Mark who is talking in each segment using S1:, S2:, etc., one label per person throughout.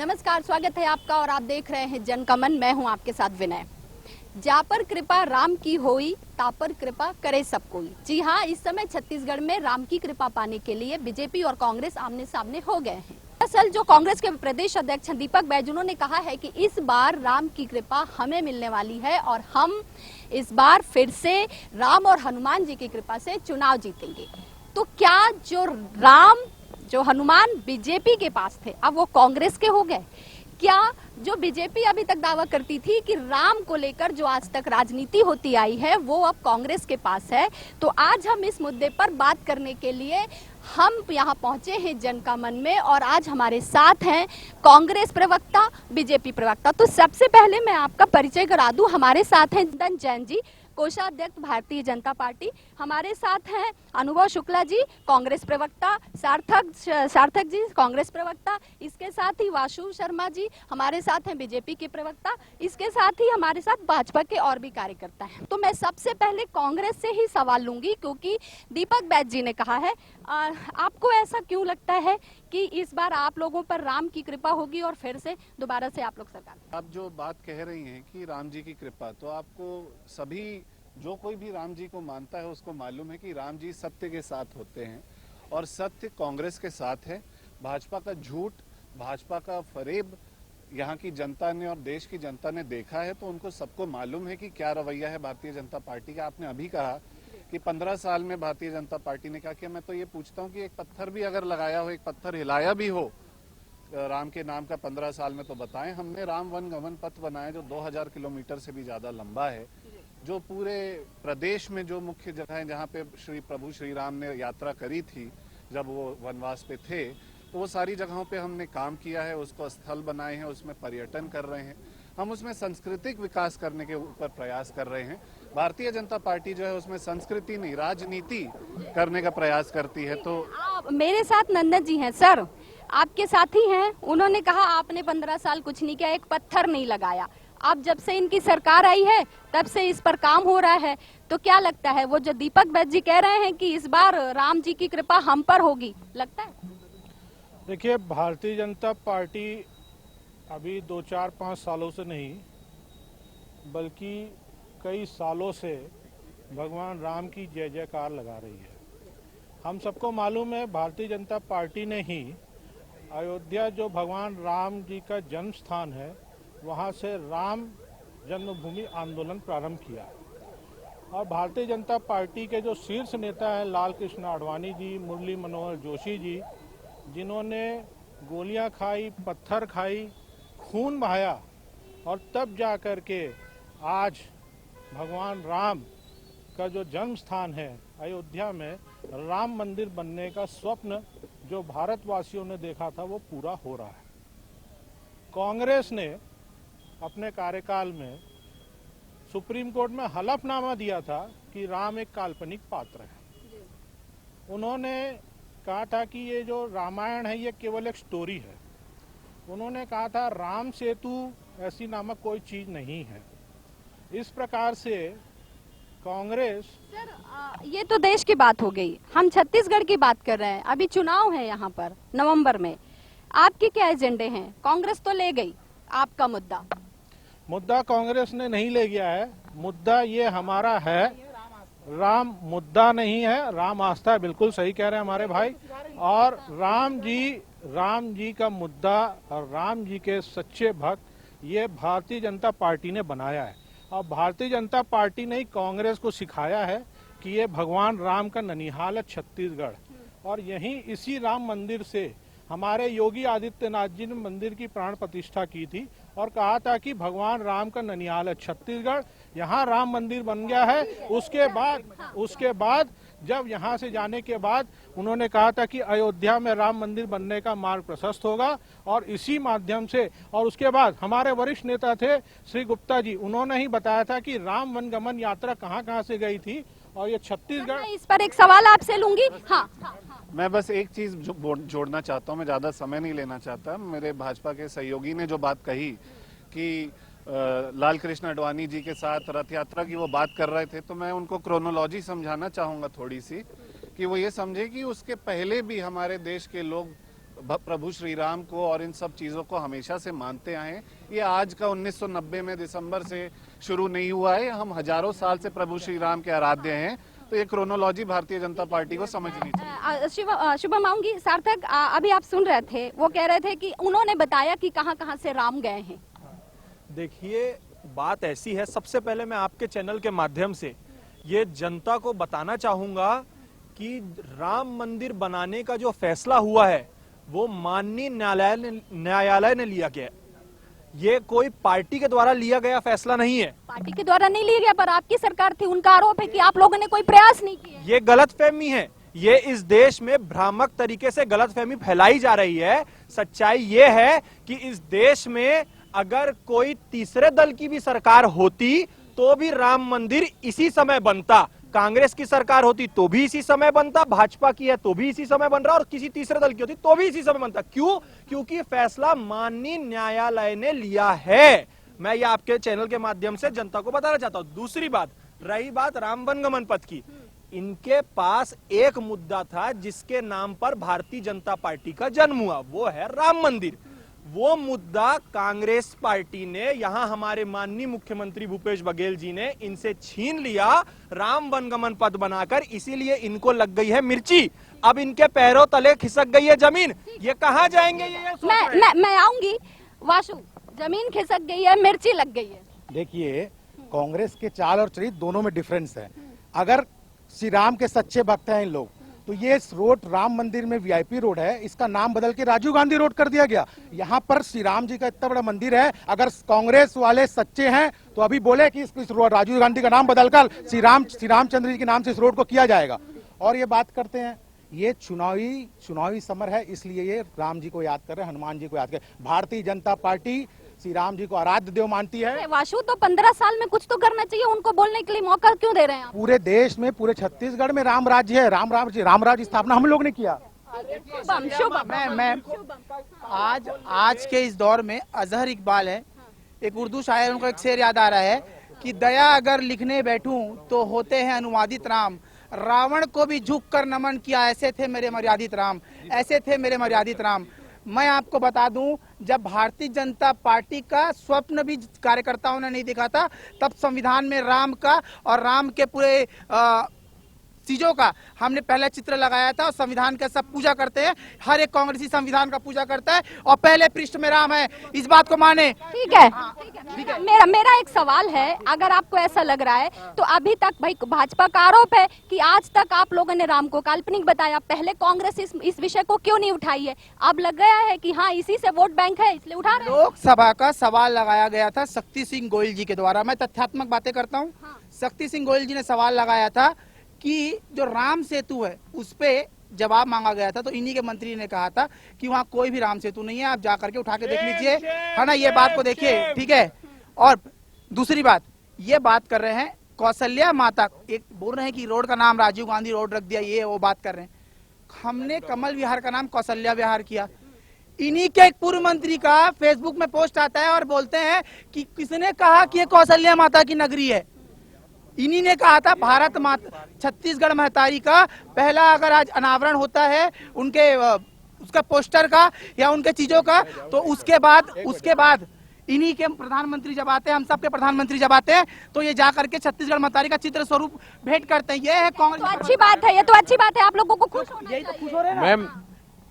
S1: नमस्कार, स्वागत है आपका और आप देख रहे हैं जन का मन। मैं हूं आपके साथ विनय। जा पर कृपा राम की होई, ता पर कृपा करे सब कोई। जी हाँ, इस समय छत्तीसगढ़ में राम की कृपा पाने के लिए बीजेपी और कांग्रेस आमने सामने हो गए हैं। दरअसल जो कांग्रेस के प्रदेश अध्यक्ष दीपक बैजू ने कहा है कि इस बार राम की कृपा हमें मिलने वाली है और हम इस बार फिर से राम और हनुमान जी की कृपा से चुनाव जीतेंगे। तो क्या जो हनुमान बीजेपी के पास थे अब वो कांग्रेस के हो गए? क्या जो बीजेपी अभी तक दावा करती थी कि राम को लेकर जो आज तक राजनीति होती आई है वो अब कांग्रेस के पास है? तो आज हम इस मुद्दे पर बात करने के लिए हम यहाँ पहुंचे हैं जन का मन में और आज हमारे साथ हैं कांग्रेस प्रवक्ता, बीजेपी प्रवक्ता। तो सबसे पहले मैं आपका परिचय करा दूं। हमारे साथ हैं चंदन जैन जी, कोषाध्यक्ष भारतीय जनता पार्टी। हमारे साथ हैं अनुभव शुक्ला जी, कांग्रेस प्रवक्ता। सार्थक जी, कांग्रेस प्रवक्ता। इसके साथ ही वासु शर्मा जी हमारे साथ हैं, बीजेपी के प्रवक्ता। इसके साथ ही हमारे साथ भाजपा के और भी कार्यकर्ता हैं। तो मैं सबसे पहले कांग्रेस से ही सवाल लूंगी क्योंकि दीपक बैज जी ने कहा है, आपको ऐसा क्यों लगता है कि इस बार आप लोगों पर राम की कृपा होगी और फिर से दोबारा से आप लोग सरकार?
S2: आप जो बात कह रही हैं कि राम जी की कृपा, तो आपको सभी जो कोई भी राम जी को मानता है उसको मालूम है कि राम जी सत्य के साथ होते हैं और सत्य कांग्रेस के साथ है। भाजपा का झूठ, भाजपा का फरेब यहाँ की जनता ने और देश की जनता ने देखा है, तो उनको सबको मालूम है कि क्या रवैया है भारतीय जनता पार्टी का। आपने अभी कहा कि 15 साल में भारतीय जनता पार्टी ने क्या किया। मैं तो ये पूछता हूँ कि एक पत्थर भी अगर लगाया हो, एक पत्थर हिलाया भी हो राम के नाम का 15 साल में, तो बताएं। हमने राम वन गमन पथ बनाया जो 2000 किलोमीटर से भी ज्यादा लंबा है, जो पूरे प्रदेश में जो मुख्य जगह है जहाँ पे प्रभु श्री राम ने यात्रा करी थी जब वो वनवास पे थे, तो वो सारी जगहों पे हमने काम किया है, उसको स्थल बनाए हैं, उसमें पर्यटन कर रहे हैं, हम उसमें सांस्कृतिक विकास करने के ऊपर प्रयास कर रहे हैं। भारतीय जनता पार्टी जो है उसमें संस्कृति नहीं, राजनीति करने का प्रयास करती है। तो
S1: मेरे साथ नंदन जी हैं, सर आपके साथी हैं। उन्होंने कहा आपने 15 साल कुछ नहीं किया, एक पत्थर नहीं लगाया। अब जब से इनकी सरकार आई है तब से इस पर काम हो रहा है। तो क्या लगता है वो जो दीपक बैज जी कह रहे हैं कि इस बार राम जी की कृपा हम पर होगी, लगता है?
S3: देखिए, भारतीय जनता पार्टी अभी 2-4-5 सालों से नहीं बल्कि कई सालों से भगवान राम की जय जयकार लगा रही है। हम सबको मालूम है भारतीय जनता पार्टी ने ही अयोध्या जो भगवान राम जी का जन्म स्थान है वहाँ से राम जन्मभूमि आंदोलन प्रारंभ किया। और भारतीय जनता पार्टी के जो शीर्ष नेता हैं लाल कृष्ण आडवाणी जी, मुरली मनोहर जोशी जी, जिन्होंने गोलियां खाई, पत्थर खाई, खून बहाया और तब जा कर के आज भगवान राम का जो जन्म स्थान है अयोध्या में राम मंदिर बनने का स्वप्न जो भारतवासियों ने देखा था वो पूरा हो रहा है। कांग्रेस ने अपने कार्यकाल में सुप्रीम कोर्ट में हलफनामा दिया था कि राम एक काल्पनिक पात्र है। उन्होंने कहा था कि ये जो रामायण है ये केवल एक स्टोरी है। उन्होंने कहा था राम सेतु ऐसी नामक कोई चीज नहीं है। इस प्रकार से कांग्रेस।
S1: सर ये तो देश की बात हो गई, हम छत्तीसगढ़ की बात कर रहे हैं। अभी चुनाव है यहाँ पर नवंबर में, आपके क्या एजेंडे हैं? कांग्रेस तो ले गई आपका मुद्दा
S3: कांग्रेस ने नहीं ले गया है। मुद्दा ये हमारा है, राम मुद्दा नहीं है, राम आस्था है। बिल्कुल सही कह रहे हैं हमारे भाई। और राम जी का मुद्दा और राम जी के सच्चे भक्त ये भारतीय जनता पार्टी ने बनाया है। और भारतीय जनता पार्टी ने कांग्रेस को सिखाया है कि ये भगवान राम का ननिहाल है छत्तीसगढ़। और यहीं इसी राम मंदिर से हमारे योगी आदित्यनाथ जी ने मंदिर की प्राण प्रतिष्ठा की थी और कहा था कि भगवान राम का ननिहाल है छत्तीसगढ़, यहाँ राम मंदिर बन गया है। उसके बाद जब यहाँ से जाने के बाद उन्होंने कहा था कि अयोध्या में राम मंदिर बनने का मार्ग प्रशस्त होगा और इसी माध्यम से। और उसके बाद हमारे वरिष्ठ नेता थे श्री गुप्ता जी, उन्होंने ही बताया था कि राम वन गमन यात्रा कहाँ कहाँ से गई थी और ये छत्तीसगढ़।
S1: इस पर एक सवाल आपसे लूंगी। हाँ।
S2: मैं बस एक चीज जोड़ना चाहता हूँ, मैं ज्यादा समय नहीं लेना चाहता। मेरे भाजपा के सहयोगी ने जो बात कही कि लाल कृष्ण आडवाणी जी के साथ रथ यात्रा की वो बात कर रहे थे, तो मैं उनको क्रोनोलॉजी समझाना चाहूंगा थोड़ी सी, कि वो ये समझे कि उसके पहले भी हमारे देश के लोग प्रभु श्री राम को और इन सब चीजों को हमेशा से मानते आए हैं। ये आज का 1990 में दिसंबर से शुरू नहीं हुआ है, हम हजारों साल से प्रभु श्री राम के आराध्य हैं। तो ये क्रोनोलॉजी भारतीय जनता पार्टी को समझनी चाहिए।
S1: शुभम आऊंगी। सार्थक, अभी आप सुन रहे थे, वो कह रहे थे कि उन्होंने बताया कि कहां कहां से राम गए हैं।
S4: देखिए, बात ऐसी है, सबसे पहले मैं आपके चैनल के माध्यम से ये जनता को बताना चाहूंगा कि राम मंदिर बनाने का जो फैसला हुआ है वो माननीय न्यायालय ने लिया गया। ये कोई पार्टी के द्वारा लिया गया फैसला नहीं है।
S1: पार्टी के द्वारा नहीं लिया गया, पर आपकी सरकार थी, उनका आरोप है कि आप लोगों ने कोई प्रयास नहीं किया।
S4: ये गलतफहमी है, ये इस देश में भ्रामक तरीके से गलतफहमी फैलाई जा रही है। सच्चाई ये है कि इस देश में अगर कोई तीसरे दल की भी सरकार होती तो भी राम मंदिर इसी समय बनता। कांग्रेस की सरकार होती तो भी इसी समय बनता, भाजपा की है तो भी इसी समय बन रहा, और किसी तीसरे दल की होती तो भी इसी समय बनता। क्यों? क्योंकि फैसला माननीय न्यायालय ने लिया है। मैं ये आपके चैनल के माध्यम से जनता को बताना चाहता हूं। दूसरी बात, रही बात राम वनगमन पथ की, इनके पास एक मुद्दा था जिसके नाम पर भारतीय जनता पार्टी का जन्म हुआ, वो है राम मंदिर। वो मुद्दा कांग्रेस पार्टी ने, यहां हमारे माननीय मुख्यमंत्री भूपेश बघेल जी ने इनसे छीन लिया राम वनगमन पथ बनाकर, इसीलिए इनको लग गई है मिर्ची। अब इनके पैरों तले खिसक गई है जमीन। ये कहां जाएंगे ये सोच रहे हैं।
S1: मैं आऊंगी। वासु, जमीन खिसक गई है, मिर्ची लग गई है।
S5: देखिए, कांग्रेस के चाल और चरित्र दोनों में डिफरेंस है। अगर श्री राम के सच्चे भक्त हैं इन लोग, तो ये रोड राम मंदिर में वीआईपी रोड है, इसका नाम बदल के राजीव गांधी रोड कर दिया गया। यहाँ पर श्री राम जी का इतना बड़ा मंदिर है, अगर कांग्रेस वाले सच्चे हैं तो अभी बोले कि इस राजीव गांधी का नाम बदलकर श्री रामचंद्र जी के नाम से इस रोड को किया जाएगा। और ये बात करते हैं, ये चुनावी समर है, इसलिए ये राम जी को याद कर रहे हैं, हनुमान जी को याद कर रहे हैं। भारतीय जनता पार्टी श्री राम जी को आराध्य देव मानती है।
S1: वासु, तो 15 साल में कुछ तो करना चाहिए, उनको बोलने के लिए मौका क्यों दे रहे हैं आप?
S5: पूरे देश में, पूरे छत्तीसगढ़ में राम राज्य है, राम राज्य स्थापना हम लोग ने किया।
S6: मैं आज के इस दौर में अजहर इकबाल है, एक उर्दू शायर, उनको एक शेर याद आ रहा है कि दया अगर लिखने बैठूं तो होते हैं अनुवादित राम, रावण को भी झुक कर नमन किया, ऐसे थे मेरे मर्यादित राम, ऐसे थे मेरे मर्यादित राम। मैं आपको बता दूं, जब भारतीय जनता पार्टी का स्वप्न भी कार्यकर्ताओं ने नहीं देखा था, तब संविधान में राम का और राम के पूरे चीजों का हमने पहले चित्र लगाया था। और संविधान का सब पूजा करते हैं, हर एक कांग्रेसी संविधान का पूजा करता है और पहले पृष्ठ में राम है, इस बात को माने।
S1: ठीक है। मेरा एक सवाल है, अगर आपको ऐसा लग रहा है तो अभी तक भाई भाजपा का आरोप है कि आज तक आप लोगों ने राम को काल्पनिक बताया, पहले कांग्रेस इस विषय को क्यों नहीं उठाई है? अब लग गया है कि हाँ इसी से वोट बैंक है इसलिए उठा रहे हैं।
S6: लोकसभा का सवाल लगाया गया था शक्ति सिंह गोयल जी के द्वारा, मैं तथ्यात्मक बातें करता हूँ। शक्ति सिंह गोयल जी ने सवाल लगाया था कि जो राम सेतु है उस पे जवाब मांगा गया था, तो इन्हीं के मंत्री ने कहा था कि वहाँ कोई भी राम सेतु नहीं है, आप जा करके उठा के देख लीजिए, है ना, ये बात को देखिए, ठीक है। और दूसरी बात, ये बात कर रहे हैं कौशल्या माता, एक बोल रहे हैं कि रोड का नाम राजीव गांधी रोड रख दिया, ये वो बात कर रहे हैं। हमने कमल विहार का नाम कौशल्या विहार किया। इन्हीं के एक पूर्व मंत्री का फेसबुक में पोस्ट आता है और बोलते हैं कि किसने कहा कि ये कौशल्या माता की नगरी है। इन्हीं ने कहा था भारत माता, छत्तीसगढ़ महतारी का पहला अगर आज अनावरण होता है उनके उसका पोस्टर का या उनके चीजों का, तो उसके बाद इन्हीं के प्रधानमंत्री जब आते हैं, हम सबके प्रधानमंत्री जब आते हैं, तो ये जाकर के छत्तीसगढ़ महतारी का चित्र स्वरूप भेंट करते हैं। ये है कांग्रेस।
S1: तो अच्छी बात है, ये तो अच्छी बात है, आप लोगों को खुश होना चाहिए।
S6: यही तो खुश हो रहे हैं।
S3: मैम,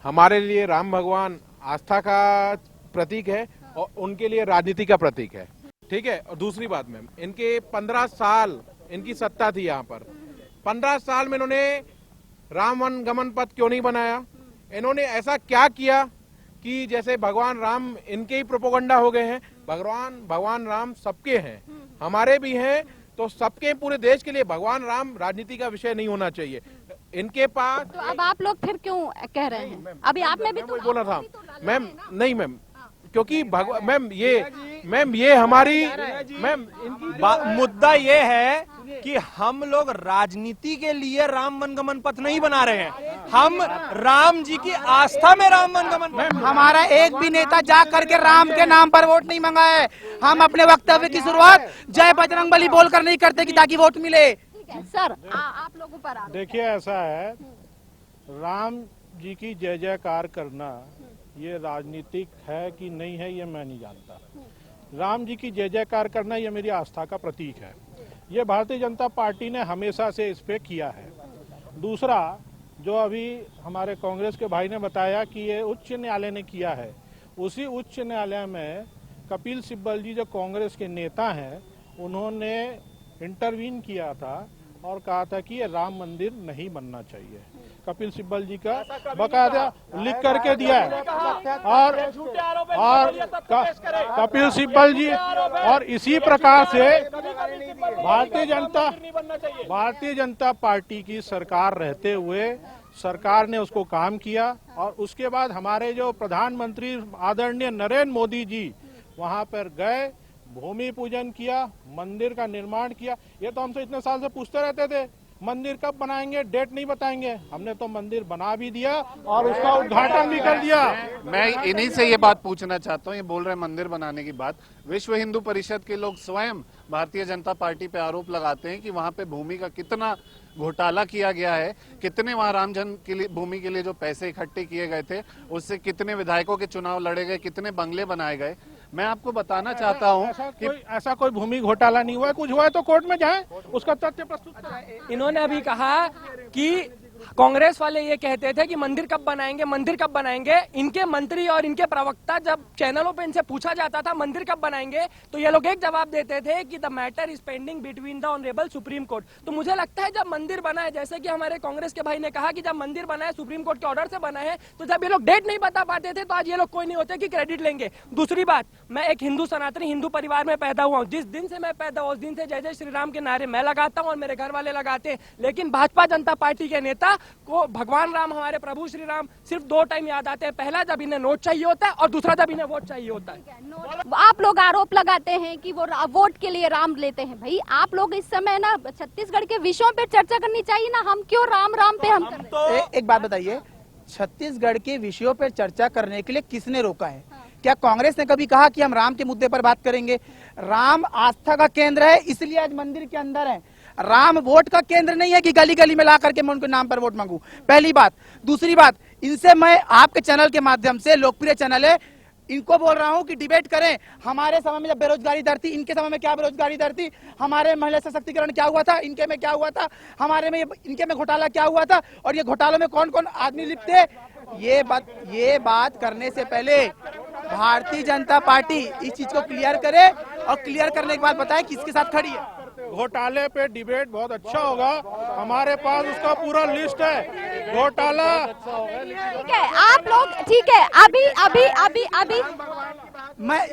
S3: हमारे लिए राम भगवान आस्था का प्रतीक है और उनके लिए राजनीति का प्रतीक है, ठीक है। और दूसरी बात मैम, इनके 15 साल इनकी सत्ता थी यहाँ पर, 15 साल में इन्होंने राम वन गमन पथ क्यों नहीं बनाया? इन्होंने ऐसा क्या किया कि जैसे भगवान राम इनके ही प्रोपोगंडा हो गए हैं? भगवान राम सबके हैं, हमारे भी हैं, तो सबके, पूरे देश के लिए भगवान राम राजनीति का विषय नहीं होना चाहिए इनके पास।
S1: तो अब आप लोग फिर क्यों कह रहे हैं? अभी आप में भी तो
S3: बोला था मैम, नहीं मैम, क्योंकि मैम ये हमारी मैम इनकी
S4: मुद्दा ये है कि हम लोग राजनीति के लिए राम वनगमन पथ नहीं बना रहे हैं, हम राम जी की आस्था में राम वनगमन।
S6: हमारा एक भी नेता जा करके राम के नाम पर वोट नहीं मांगा है। हम अपने वक्तव्य की शुरुआत जय बजरंगबली बोलकर नहीं करते कि ताकि वोट मिले।
S1: सर, आप लोगों पर
S3: देखिए, ऐसा है, राम जी की जय जयकार करना ये राजनीतिक है कि नहीं है ये मैं नहीं जानता। राम जी की जय जयकार करना ये मेरी आस्था का प्रतीक है। ये भारतीय जनता पार्टी ने हमेशा से इस पे किया है। दूसरा, जो अभी हमारे कांग्रेस के भाई ने बताया कि ये उच्च न्यायालय ने किया है, उसी उच्च न्यायालय में कपिल सिब्बल जी जो कांग्रेस के नेता हैं, उन्होंने इंटरवीन किया था और कहा था कि ये राम मंदिर नहीं बनना चाहिए। कपिल सिब्बल जी का बकायदा लिख करके दिया है। और कपिल सिब्बल जी और इसी प्रकार से भारतीय जनता पार्टी की सरकार रहते हुए सरकार ने उसको काम किया। और उसके बाद हमारे जो प्रधानमंत्री आदरणीय नरेंद्र मोदी जी वहां पर गए, भूमि पूजन किया, मंदिर का निर्माण किया। ये तो हमसे इतने साल से पूछते रहते थे मंदिर कब बनाएंगे, डेट नहीं बताएंगे। हमने तो मंदिर बना भी दिया और उसका उद्घाटन भी कर दिया।
S2: मैं इन्हीं से ये बात पूछना चाहता हूँ, ये बोल रहे हैं मंदिर बनाने की बात। विश्व हिंदू परिषद के लोग स्वयं भारतीय जनता पार्टी पे आरोप लगाते हैं कि वहां पे भूमि का कितना घोटाला किया गया है, कितने वहां राम जन्म के लिए भूमि के लिए जो पैसे इकट्ठे किए गए थे, उससे कितने विधायकों के चुनाव लड़े गए, कितने बंगले बनाए गए। मैं आपको बताना चाहता हूँ कि
S3: ऐसा कोई भूमि घोटाला नहीं हुआ है। कुछ हुआ है तो कोर्ट में जाए, उसका तथ्य प्रस्तुत करें।
S7: इन्होंने अभी कहा कि कांग्रेस वाले ये कहते थे कि मंदिर कब बनाएंगे, मंदिर कब बनाएंगे। इनके मंत्री और इनके प्रवक्ता जब चैनलों पे इनसे पूछा जाता था मंदिर कब बनाएंगे, तो ये लोग एक जवाब देते थे कि the matter is pending between the honourable supreme court. तो मुझे लगता है जब मंदिर बना है, जैसे कि हमारे कांग्रेस के भाई ने कहा कि जब मंदिर बना है सुप्रीम कोर्ट के ऑर्डर से बना है, तो जब ये लोग डेट नहीं बता पाते थे तो आज ये लोग कोई नहीं होते कि क्रेडिट लेंगे। दूसरी बात, मैं एक हिंदू सनातनी हिंदू परिवार में पैदा हुआ हूँ। जिस दिन से मैं पैदा हुआ उस दिन से जय जय श्री राम के नारे मैं लगाता हूँ और मेरे घर वाले लगाते हैं। लेकिन भाजपा जनता पार्टी के नेता को भगवान राम, हमारे प्रभु श्री राम सिर्फ 2 टाइम याद आते हैं। पहला जब इन्हें नोट चाहिए होता है और दूसरा जब इन्हें वोट चाहिए होता है।
S1: आप लोग आरोप लगाते हैं कि वो वोट के लिए राम लेते हैं। भाई आप लोग इस समय ना छत्तीसगढ़ के विषयों पे चर्चा करनी चाहिए ना, हम क्यों राम राम पे हम कर रहे हैं?
S6: एक बात बताइए, छत्तीसगढ़ के विषयों पर चर्चा करने के लिए किसने रोका है? क्या कांग्रेस ने कभी कहा कि हम राम के मुद्दे पर बात करेंगे? राम आस्था का केंद्र है, इसलिए आज मंदिर के अंदर है। राम वोट का केंद्र नहीं है कि गली गली में ला करके मैं उनके नाम पर वोट मांगू। पहली बात। दूसरी बात, इनसे मैं आपके चैनल के माध्यम से, लोकप्रिय चैनल है, इनको बोल रहा हूं कि डिबेट करें। हमारे समय में जब बेरोजगारी दर थी, इनके समय में क्या बेरोजगारी दर थी? हमारे महिला सशक्तिकरण क्या हुआ था, इनके में क्या हुआ था? हमारे में इनके में घोटाला क्या हुआ था? और ये घोटालों में कौन कौन आदमी लिप्त थे? ये बात करने से पहले भारतीय जनता पार्टी इस चीज को क्लियर करे और क्लियर करने के बाद बताए किसके साथ खड़ी है।
S3: घोटाले पे डिबेट बहुत अच्छा होगा, हमारे पास उसका पूरा लिस्ट है। घोटाला
S1: ठीक है, आप लोग ठीक है। अभी अभी अभी अभी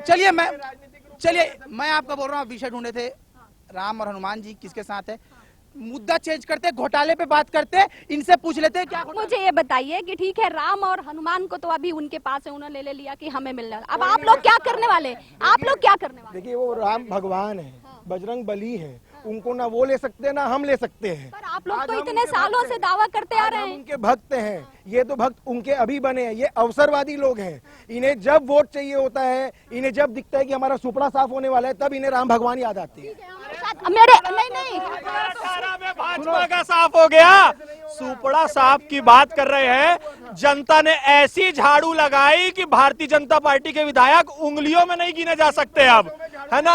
S6: चलिए मैं आपको बोल रहा हूँ, विषय ढूंढे थे राम और हनुमान जी किसके साथ है। मुद्दा चेंज करते, घोटाले पे बात करते, इनसे पूछ लेते क्या।
S1: मुझे ये बताइए कि ठीक है राम और हनुमान को तो अभी उनके पास है, उन्होंने ले लिया कि हमें मिलना। अब आप लोग क्या करने वाले? आप लोग क्या करने वाले?
S8: देखिए, वो राम भगवान है, बजरंग बली है, उनको ना वो ले सकते ना हम ले सकते हैं।
S1: पर आप लोग तो इतने सालों से दावा करते आ रहे हैं।
S8: उनके भक्त हैं, ये तो भक्त उनके अभी बने हैं। ये अवसरवादी लोग हैं, इन्हें जब वोट चाहिए होता है, इन्हें जब दिखता है कि हमारा सुपड़ा साफ होने वाला है, तब इन्हें राम भगवान याद आते हैं।
S1: मेरे नहीं
S4: भाजपा का साफ हो गया, सुपड़ा साफ की बात कर रहे हैं। जनता ने ऐसी झाड़ू लगाई कि भारतीय जनता पार्टी के विधायक उंगलियों में नहीं गिने जा सकते अब, है ना।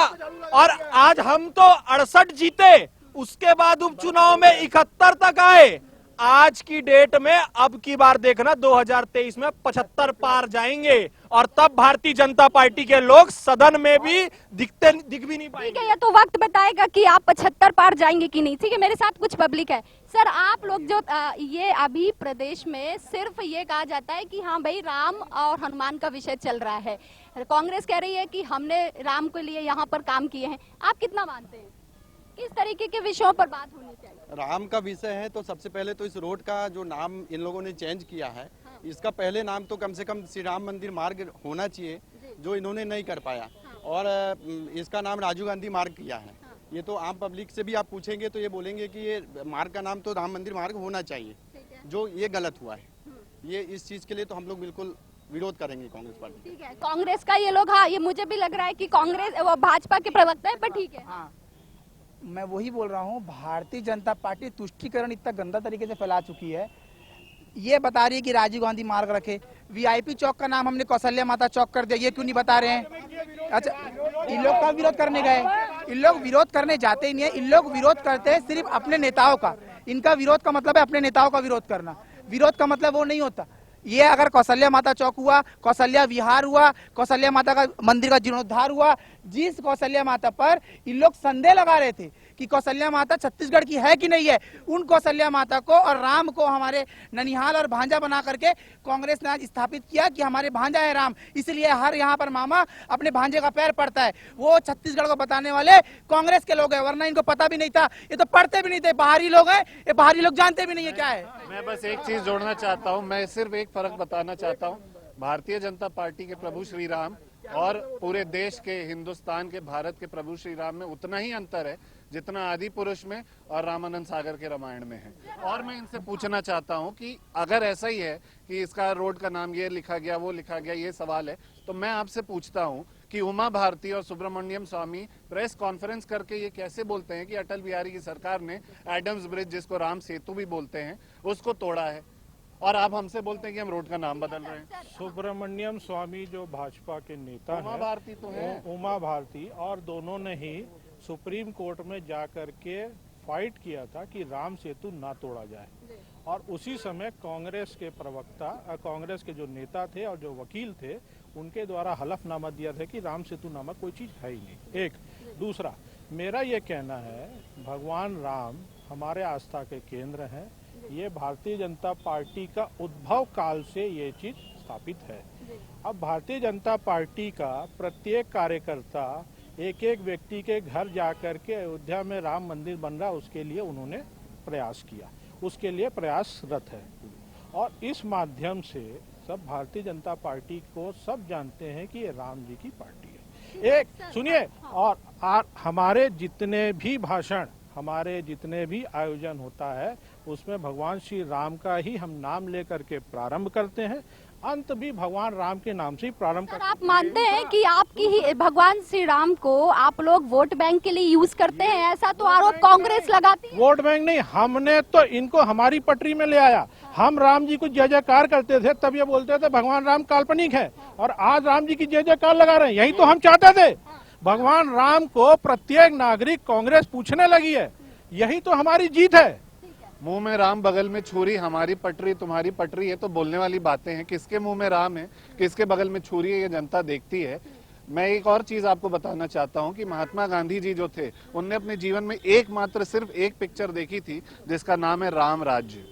S4: और आज हम तो 68 जीते, उसके बाद उपचुनाव में 71 तक आए। आज की डेट में अब की बार देखना 2023 में 75 पार जाएंगे और तब भारतीय जनता पार्टी के लोग सदन में भी दिख भी नहीं पाएंगे।
S1: ठीक है, ये तो वक्त बताएगा कि आप 75 पार जाएंगे कि नहीं। ठीक है, मेरे साथ कुछ पब्लिक है। सर, आप लोग जो ये अभी प्रदेश में सिर्फ ये कहा जाता है कि हाँ भाई राम और हनुमान का विषय चल रहा है। कांग्रेस कह रही है कि हमने राम के लिए यहाँ पर काम किए हैं। आप कितना मानते हैं किस तरीके के विषयों पर बात होनी चाहिए?
S9: राम का विषय है तो सबसे पहले तो इस रोड का जो नाम इन लोगों ने चेंज किया है, इसका पहले नाम तो कम से कम श्री राम मंदिर मार्ग होना चाहिए, जो इन्होंने नहीं कर पाया। और इसका नाम राजीव गांधी मार्ग किया है। ये तो आम पब्लिक से भी आप पूछेंगे तो ये बोलेंगे कि ये मार्ग का नाम तो राम मंदिर मार्ग होना चाहिए, जो ये गलत हुआ है। ये इस चीज के लिए तो हम लोग बिल्कुल विरोध करेंगे कांग्रेस पार्टी।
S1: ठीक है, कांग्रेस का ये लोग, हाँ ये मुझे भी लग रहा है कि कांग्रेस वो भाजपा के प्रवक्ता है, पर ठीक है।
S6: हाँ, मैं वही बोल रहा हूँ, भारतीय जनता पार्टी तुष्टीकरण इतना गंदा तरीके से फैला चुकी है। ये बता रही है कि राजीव गांधी मार्ग रखे। वीआईपी चौक का नाम हमने कौशल्या माता चौक कर दिया, ये क्यों नहीं बता रहे हैं? अच्छा, इन लोग का विरोध करने गए, इन लोग विरोध करने जाते ही नहीं है, इन लोग विरोध करते हैं सिर्फ अपने नेताओं का। इनका विरोध का मतलब है अपने नेताओं का विरोध करना, विरोध का मतलब वो नहीं होता। ये अगर कौशल्या माता चौक हुआ, कौशल्या विहार हुआ, कौशल्या माता का मंदिर का जीर्णोद्धार हुआ, जिस कौशल्या माता पर इन लोग संदेह लगा रहे थे कि कौशल्या माता छत्तीसगढ़ की है कि नहीं है, उन कौशल्या माता को और राम को हमारे ननिहाल और भांजा बना करके कांग्रेस ने आज स्थापित किया कि हमारे भांजा है राम, इसलिए हर यहाँ पर मामा अपने भांजे का पैर पड़ता है। वो छत्तीसगढ़ को बताने वाले कांग्रेस के लोग हैं, वरना इनको पता भी नहीं था, ये तो पढ़ते भी नहीं थे, बाहरी लोग हैं, ये बाहरी लोग जानते भी नहीं है क्या है।
S2: मैं बस एक चीज जोड़ना चाहता हूं, मैं सिर्फ एक फर्क बताना चाहता हूं। भारतीय जनता पार्टी के प्रभु श्री राम और पूरे देश के, हिंदुस्तान के, भारत के प्रभु श्री राम में उतना ही अंतर है जितना आदि पुरुष में और रामानंद सागर के रामायण में है। और मैं इनसे पूछना चाहता हूं कि अगर ऐसा ही है कि इसका रोड का नाम ये लिखा गया, वो लिखा गया, ये सवाल है, तो मैं आपसे पूछता हूं कि उमा भारती और सुब्रमण्यम स्वामी प्रेस कॉन्फ्रेंस करके ये कैसे बोलते हैं कि अटल बिहारी की सरकार ने एडम्स ब्रिज, जिसको राम सेतु भी बोलते हैं, उसको तोड़ा है, और आप हमसे बोलते हैं कि हम रोड का नाम बदल रहे हैं।
S3: सुब्रमण्यम स्वामी जो भाजपा के नेता
S2: उमा
S3: हैं,
S2: भारती तो है,
S3: उमा भारती, और दोनों ने ही सुप्रीम कोर्ट में जाकर के फाइट किया था कि राम सेतु ना तोड़ा जाए, और उसी समय कांग्रेस के प्रवक्ता, कांग्रेस के जो नेता थे और जो वकील थे, उनके द्वारा हलफनामा दिया था कि राम सेतु नामक कोई चीज है ही नहीं। एक दूसरा, मेरा ये कहना है, भगवान राम हमारे आस्था के केंद्र हैं। ये भारतीय जनता पार्टी का उद्भव काल से ये चीज स्थापित है। अब भारतीय जनता पार्टी का प्रत्येक कार्यकर्ता एक एक व्यक्ति के घर जाकर के अयोध्या में राम मंदिर बन रहा, उसके लिए उन्होंने प्रयास किया, उसके लिए प्रयासरत है, और इस माध्यम से सब भारतीय जनता पार्टी को सब जानते हैं कि ये राम जी की पार्टी है। एक सुनिए, और हमारे जितने भी भाषण, हमारे जितने भी आयोजन होता है, उसमें भगवान श्री राम का ही हम नाम लेकर के प्रारंभ करते हैं, अंत भी भगवान राम के नाम से ही प्रारंभ करते हैं।
S1: आप मानते हैं कि आपकी ही भगवान श्री राम को आप लोग वोट बैंक के लिए यूज करते हैं, ऐसा तो आरोप कांग्रेस लगाती है।
S3: वोट बैंक नहीं, हमने तो इनको हमारी पटरी में ले आया। हम राम जी को जय जयकार करते थे, तब ये बोलते थे भगवान राम काल्पनिक है, और आज राम जी की जय जयकार लगा रहे हैं। यही तो हम चाहते थे, भगवान राम को प्रत्येक नागरिक कांग्रेस पूछने लगी है, यही तो हमारी जीत है।
S2: मुंह में राम बगल में छुरी, हमारी पटरी तुम्हारी पटरी, है तो बोलने वाली बातें हैं। किसके मुंह में राम है, किसके बगल में छुरी है, ये जनता देखती है। मैं एक और चीज आपको बताना चाहता हूं कि महात्मा गांधी जी जो थे, उनने अपने जीवन में एकमात्र सिर्फ एक पिक्चर देखी थी जिसका नाम है राम राज्य,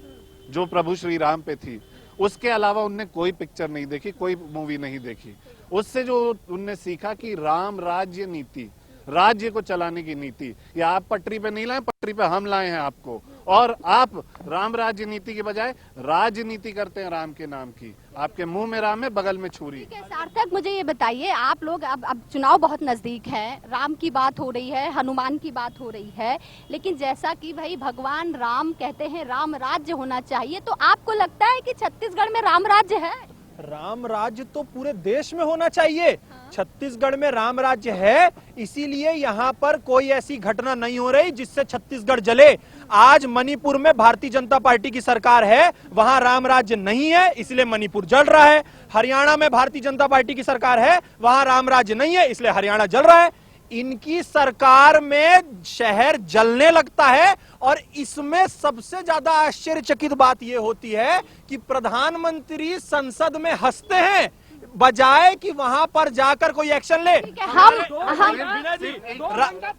S2: जो प्रभु श्री राम पे थी। उसके अलावा उनने कोई पिक्चर नहीं देखी, कोई मूवी नहीं देखी। उससे जो उनने सीखा कि राम राज्य नीति, राज्य को चलाने की नीति, या आप पटरी पे नहीं लाए, पटरी पे हम लाए हैं आपको, और आप राम राज्य नीति के बजाय राजनीति करते हैं राम के नाम की। आपके मुंह में राम है, बगल में छुरी।
S1: सार्थक, मुझे ये बताइए, आप लोग अब चुनाव बहुत नजदीक है, राम की बात हो रही है, हनुमान की बात हो रही है, लेकिन जैसा कि भाई भगवान राम कहते हैं राम राज्य होना चाहिए, तो आपको लगता है कि छत्तीसगढ़ में राम राज्य है?
S4: राम राज्य तो पूरे देश में होना चाहिए। छत्तीसगढ़ में राम राज्य है, इसीलिए यहाँ पर कोई ऐसी घटना नहीं हो रही जिससे छत्तीसगढ़ जले। आज मणिपुर में भारतीय जनता पार्टी की सरकार है, वहां राम राज्य नहीं है, इसलिए मणिपुर जल रहा है। हरियाणा में भारतीय जनता पार्टी की सरकार है, वहां राम राज्य नहीं है, इसलिए हरियाणा जल रहा है। इनकी सरकार में शहर जलने लगता है, और इसमें सबसे ज्यादा आश्चर्यचकित बात यह होती है कि प्रधानमंत्री संसद में हंसते हैं, बजाय कि वहां पर जाकर कोई एक्शन ले।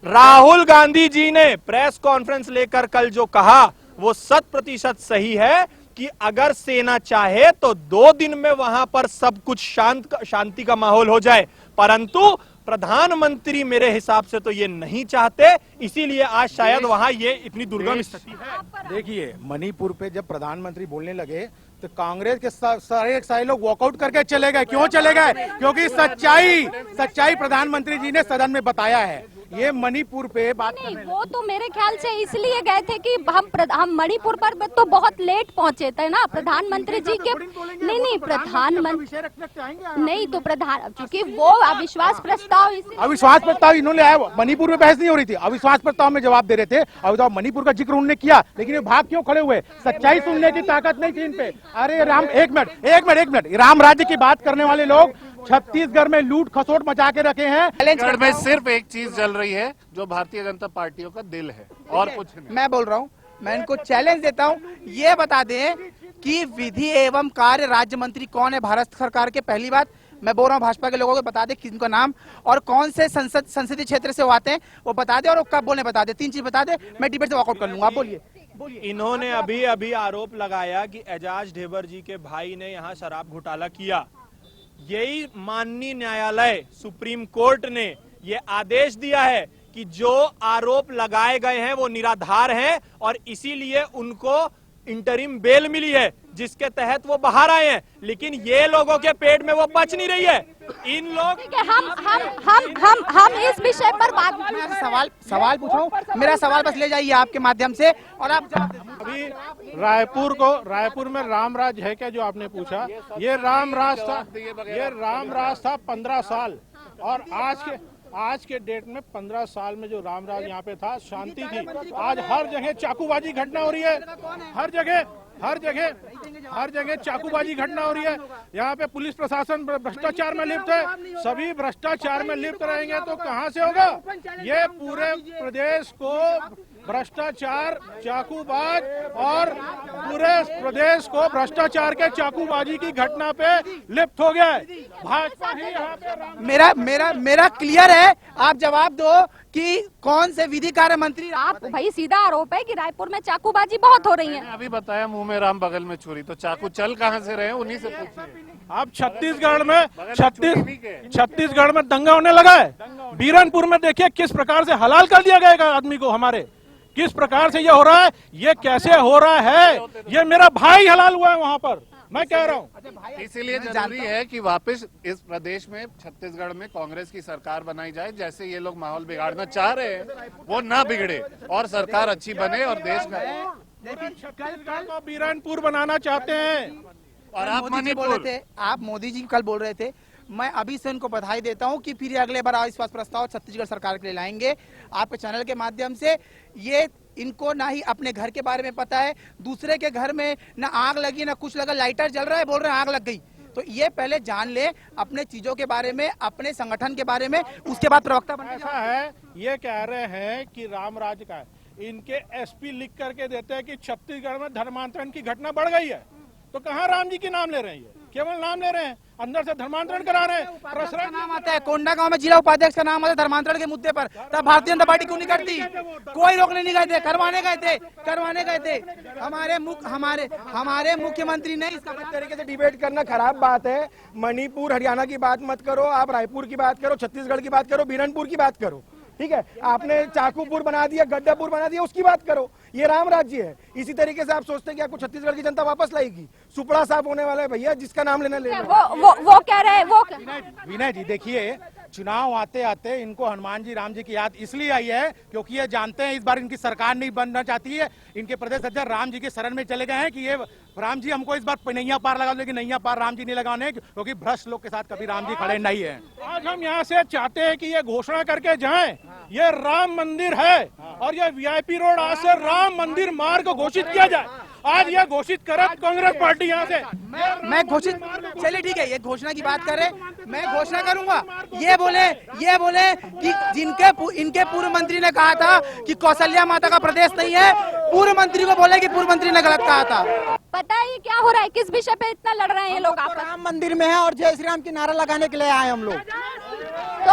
S4: राहुल गांधी जी ने प्रेस कॉन्फ्रेंस लेकर कल जो कहा, वो 100% सही है कि अगर सेना चाहे तो 2 दिन में वहां पर सब कुछ शांति का माहौल हो जाए, परंतु प्रधानमंत्री मेरे हिसाब से तो ये नहीं चाहते, इसीलिए आज शायद वहां ये इतनी दुर्गम स्थिति है।
S5: देखिए, मणिपुर पे जब प्रधानमंत्री बोलने लगे तो कांग्रेस के सारे लोग वॉकआउट करके चले गए। क्यों चले गए? क्योंकि सच्चाई प्रधानमंत्री जी ने सदन में बताया है। ये मणिपुर पे बात
S1: नहीं,
S5: करने
S1: वो तो मेरे ख्याल से इसलिए गए थे कि हम मणिपुर पर तो बहुत लेट पहुंचे थे ना, प्रधानमंत्री जी के नहीं प्रधानमंत्री नहीं तो प्रधान, क्योंकि वो अविश्वास प्रस्ताव
S5: अविश्वास प्रस्ताव इन्होंने आया, मणिपुर में बहस नहीं हो रही थी, अविश्वास प्रस्ताव में जवाब दे रहे थे। अविश्वास मणिपुर का जिक्र उन्होंने किया, लेकिन ये भाग क्यों खड़े हुए? सच्चाई सुनने की ताकत नहीं थी इन पे। अरे राम, एक मिनट, राम राज्य की बात करने वाले लोग छत्तीसगढ़ में लूट खसोट मचा के रखे हैं।
S2: छत्तीसगढ़ में सिर्फ एक चीज चल रही है जो भारतीय जनता पार्टियों का दिल है, और कुछ नहीं।
S6: मैं बोल रहा हूँ, मैं इनको चैलेंज देता हूँ, ये बता दें कि विधि एवं कार्य राज्य मंत्री कौन है भारत सरकार के। पहली बात मैं बोल रहा हूँ भाजपा के लोगों को बता दे किनका नाम और कौन से संसदीय क्षेत्र से वो आते हैं, वो बता दे, और वो कब बोलने बता दे। 3 चीज बता दे, मैं डिबेट से वॉकआउट कर लूंगा। आप बोलिए।
S4: इन्होंने अभी आरोप लगाया कि एजाज ढेबर जी के भाई ने यहाँ शराब घोटाला किया। यही माननीय न्यायालय सुप्रीम कोर्ट ने ये आदेश दिया है कि जो आरोप लगाए गए हैं वो निराधार हैं और इसीलिए उनको इंटरिम बेल मिली है, जिसके तहत वो बाहर आए हैं। लेकिन ये लोगों के पेट में वो पच नहीं रही है। इन लोग
S1: हम इस विषय पर बात,
S6: सवाल पूछ रहा हूँ, मेरा सवाल बस ले जाइए आपके माध्यम से और आप
S3: अभी रायपुर में राम राज है क्या, जो आपने पूछा? ये राम राज था 15 साल, और आज के डेट में 15 साल में जो राम राज यहाँ पे था, शांति थी। आज हर जगह चाकूबाजी घटना हो रही है, हर जगह चाकूबाजी घटना हो रही है। यहाँ पे पुलिस प्रशासन भ्रष्टाचार में लिप्त है। सभी भ्रष्टाचार में लिप्त रहेंगे तो कहाँ से होगा? ये पूरे प्रदेश को भ्रष्टाचार, चाकूबाज और पूरे प्रदेश को भ्रष्टाचार के चाकूबाजी की घटना पे लिप्त हो गया है। भाजपा ही यहाँ पे
S6: मेरा क्लियर है। आप जवाब दो कि कौन से विधि कार्य मंत्री।
S1: आप भाई सीधा आरोप है कि रायपुर में चाकूबाजी बहुत हो रही है।
S2: अभी बताया मुंह में राम बगल में छुरी, तो चाकू चल कहाँ से रहे हैं उन्हीं से पूछिए।
S3: अब छत्तीसगढ़ में दंगा होने लगा है। बीरनपुर में देखिए किस प्रकार से हलाल कर दिया गया आदमी को, हमारे किस प्रकार से ये हो रहा है, ये कैसे हो रहा है। ये मेरा भाई हलाल हुआ है वहाँ पर, मैं कह रहा हूँ।
S2: इसीलिए जरूरी है कि वापस इस प्रदेश में, छत्तीसगढ़ में कांग्रेस की सरकार बनाई जाए। जैसे ये लोग माहौल बिगाड़ना चाह रहे हैं वो ना बिगड़े और सरकार अच्छी बने और देश का।
S3: छत्तीसगढ़ को बीरनपुर बनाना चाहते हैं
S6: और आप मोदी जी कल बोल रहे थे। मैं अभी से उनको बधाई देता हूं कि फिर अगले बार अविश्वास प्रस्ताव छत्तीसगढ़ सरकार के लिए लाएंगे आपके चैनल के माध्यम से। ये इनको ना ही अपने घर के बारे में पता है, दूसरे के घर में ना आग लगी ना कुछ लगा, लाइटर जल रहा है, बोल रहे हैं आग लग गई। तो ये पहले जान ले अपने चीजों के बारे में, अपने संगठन के बारे में, उसके बाद प्रवक्ता बन।
S3: ऐसा है, ये कह रहे हैं कि राम राज्य का है। इनके एसपी लिख करके देते हैं कि छत्तीसगढ़ में धर्मांतरण की घटना बढ़ गई है। तो कहाँ राम जी की नाम ले रहे हैं? केवल नाम ले रहे हैं, अंदर से धर्मांतरण करा रहे हैं।
S6: नाम आता है, कोंडा गांव में जिला उपाध्यक्ष का नाम आता है धर्मांतरण के मुद्दे पर, तब भारतीय जनता पार्टी क्यों नहीं करती? कोई रोकने नहीं गए थे, करवाने गए थे। हमारे मुख्यमंत्री ने इसका
S8: इस तरीके से डिबेट करना खराब बात है। मणिपुर हरियाणा की बात मत करो, आप रायपुर की बात करो, छत्तीसगढ़ की बात करो, बीरनपुर की बात करो। ठीक है, आपने चाकूपुर बना दिया, गड्ढापुर बना दिया, उसकी बात करो। ये राम राज्य है। इसी तरीके से आप सोचते हैं कि आपको छत्तीसगढ़ की जनता वापस लाएगी? सुपड़ा साफ होने वाला है भैया, जिसका नाम लेना ले।
S1: वो कह रहे हैं
S5: विनय जी देखिए, चुनाव आते आते इनको हनुमान जी राम जी की याद इसलिए आई है क्योंकि ये जानते हैं इस बार इनकी सरकार नहीं बनना चाहती है। इनके प्रदेश अध्यक्ष राम जी के शरण में चले गए हैं कि ये राम जी हमको इस बार नैया पार लगा, लेकिन नैया पार राम जी नहीं लगाने, क्योंकि भ्रष्ट लोग के साथ कभी राम जी खड़े नहीं है।
S3: आज हम यहाँ से चाहते हैं कि ये घोषणा करके जाएं, ये राम मंदिर है और ये वीआईपी रोड आज से राम मंदिर मार्ग घोषित किया जाए। आज ये घोषित करे कांग्रेस पार्टी यहाँ से।
S6: मैं घोषित, चलिए ठीक है, ये घोषणा की बात करें, मैं घोषणा करूंगा। ये बोले कि इनके पूर्व मंत्री ने कहा था कि कौशल्या माता का प्रदेश नहीं है, पूर्व मंत्री को बोले कि पूर्व मंत्री ने गलत कहा था।
S1: पता है क्या हो रहा है, किस विषय पे इतना लड़ रहे हैं ये लोग? आप
S8: राम मंदिर में है और जय श्री राम की नारा लगाने के लिए आए हम लोग।
S1: तो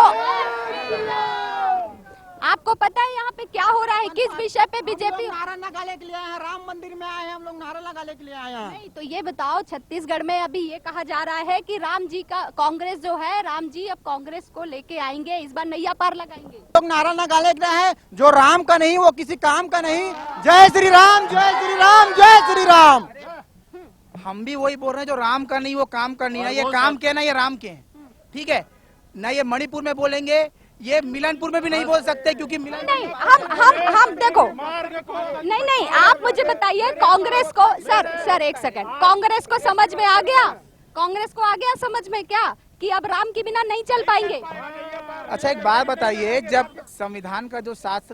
S1: आपको पता है यहाँ पे क्या हो रहा है, किस विषय पे बीजेपी
S8: नारा लगाने के लिए आए हैं, राम मंदिर में आए हैं हम लोग, नारा लगाने के लिए आए हैं।
S1: नहीं तो ये बताओ, छत्तीसगढ़ में अभी ये कहा जा रहा है कि राम जी का कांग्रेस जो है, राम जी अब कांग्रेस को लेके आएंगे, इस बार नैया पार लगाएंगे।
S8: लोग नारा लगाने के लिए हैं, जो राम का नहीं वो किसी काम का नहीं। जय श्री राम, जय श्री राम, जय श्री राम।
S6: हम भी वही बोल रहे हैं, जो राम का नहीं वो काम का नहीं। ना ये काम के ना ये राम के हैं, ठीक है ना। ये मणिपुर में बोलेंगे ये मिलनपुर में भी नहीं बोल सकते क्योंकि मिलन
S1: नहीं, हम देखो, नहीं, आप मुझे बताइए कांग्रेस को, सर एक सेकंड, कांग्रेस को समझ में आ गया, कांग्रेस को आ गया समझ में क्या कि अब राम के बिना नहीं चल पाएंगे।
S6: अच्छा एक बात बताइए, जब संविधान का जो 7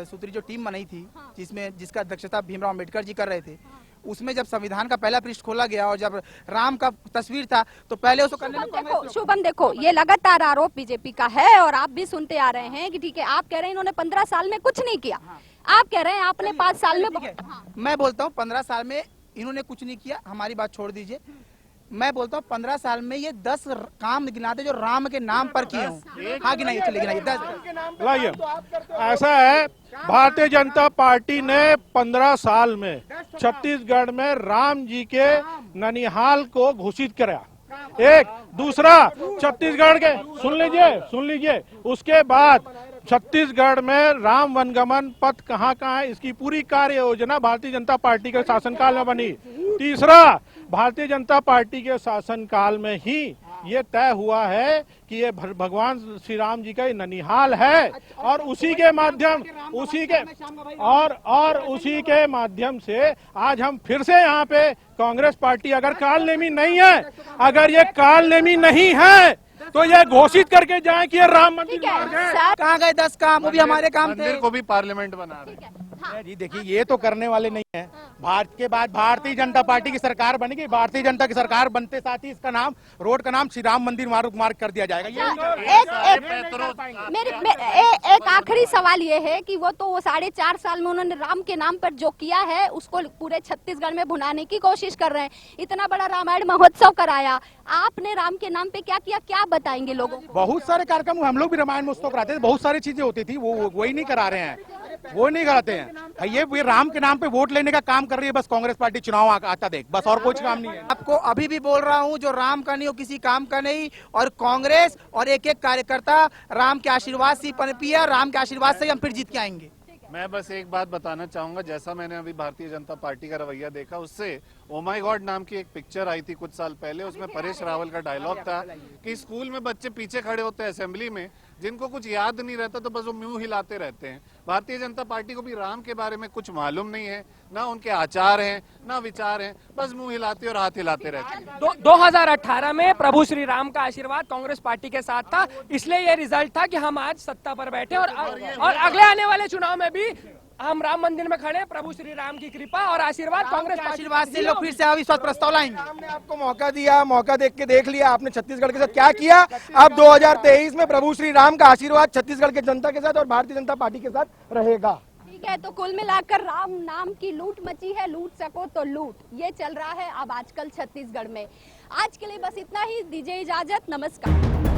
S6: सूत्री जो टीम बनाई थी, जिसका अध्यक्षता भीमराव अम्बेडकर जी कर रहे थे, उसमें जब संविधान का पहला पृष्ठ खोला गया और जब राम का तस्वीर था तो पहले उसको करने में
S1: शुभम देखो, ये लगातार आरोप बीजेपी का है और आप भी सुनते आ रहे हैं कि ठीक है, आप कह रहे हैं इन्होंने 15 साल में कुछ नहीं किया, आप कह रहे हैं आपने 5 साल में।
S6: मैं बोलता हूँ 15 साल में इन्होंने कुछ नहीं किया, हमारी बात छोड़ दीजिए। मैं बोलता हूँ 15 साल में ये 10 काम गिनाते जो राम के नाम पर किए हों। हाँ गिनाइए, चलिए गिनाइए 10।
S3: लाइए, ऐसा है, भारतीय जनता पार्टी ने 15 साल में छत्तीसगढ़ में राम जी के ननिहाल को घोषित कराया। एक दूसरा छत्तीसगढ़ के सुन लीजिए, उसके बाद छत्तीसगढ़ में राम वनगमन पथ कहाँ है इसकी पूरी कार्य योजना भारतीय जनता पार्टी के शासनकाल में बनी। तीसरा, भारतीय जनता पार्टी के शासनकाल में ही ये तय हुआ है कि ये भगवान श्री राम जी का ननिहाल है और उसी के माध्यम से आज हम फिर से यहाँ पे कांग्रेस पार्टी अगर कालनेमी नहीं है, अगर ये कालनेमी नहीं है तो ये घोषित करके जाए कि ये राम मंदिर
S6: कहाँ गए 10 काम, वो भी हमारे काम थे।
S2: मंदिर को भी पार्लियामेंट बना रहे हैं।
S5: जी देखिए, ये तो करने वाले नहीं है। भारत के बाद भारतीय जनता पार्टी की सरकार बनेगी, भारतीय जनता की सरकार बनते साथ ही इसका नाम, रोड का नाम श्री राम मंदिर मार्ग कर दिया जाएगा।
S1: एक आखिरी सवाल ये है कि वो 4.5 साल में उन्होंने राम के नाम पर जो किया है उसको पूरे छत्तीसगढ़ में भुनाने की कोशिश कर रहे हैं। इतना बड़ा रामायण महोत्सव कराया, आपने राम के नाम पे क्या किया, क्या बताएंगे लोगों को?
S5: बहुत सारे कार्यक्रम हम लोग भी रामायण महोत्सव कराते थे, बहुत सारी चीजें होती थी, वही नहीं करा रहे हैं, वो नहीं कराते हैं। ये राम के नाम पे वोट लेने का काम कर रही है बस कांग्रेस पार्टी, चुनाव आता देख, बस और कुछ काम नहीं है।
S6: आपको अभी भी बोल रहा हूँ, जो राम का नहीं हो किसी काम का नहीं, और कांग्रेस और एक कार्यकर्ता राम के आशीर्वाद से पनपी है, राम के आशीर्वाद से हम फिर जीत के आएंगे।
S2: मैं बस एक बात बताना चाहूंगा, जैसा मैंने अभी भारतीय जनता पार्टी का रवैया देखा, उससे ओ माय गॉड नाम की एक पिक्चर आई थी कुछ साल पहले, उसमें परेश रावल का डायलॉग था कि स्कूल में बच्चे पीछे खड़े होते हैं असेंबली में, जिनको कुछ याद नहीं रहता तो बस वो मुंह हिलाते रहते हैं। भारतीय जनता पार्टी को भी राम के बारे में कुछ मालूम नहीं है, ना उनके आचार हैं, ना विचार हैं, बस मुंह हिलाते और हाथ हिलाते रहते हैं।
S7: 2018 में प्रभु श्री राम का आशीर्वाद कांग्रेस पार्टी के साथ था, इसलिए ये रिजल्ट था कि हम आज सत्ता पर बैठे और अगले आने वाले चुनाव में भी हम राम मंदिर में खड़े, प्रभु श्री राम की कृपा और आशीर्वाद, कांग्रेस आशीर्वाद से लोग फिर से अविश्वास प्रस्ताव लाएंगे।
S8: हमने आपको मौका दिया, मौका देख लिया, आपने छत्तीसगढ़ के साथ क्या किया। अब 2023 में प्रभु श्री राम का आशीर्वाद छत्तीसगढ़ के जनता के साथ और भारतीय जनता पार्टी के साथ रहेगा।
S1: ठीक है, तो कुल मिलाकर राम नाम की लूट मची है, लूट सको तो लूट, ये चल रहा है अब आजकल छत्तीसगढ़ में। आज के लिए बस इतना ही, दीजिए इजाजत, नमस्कार।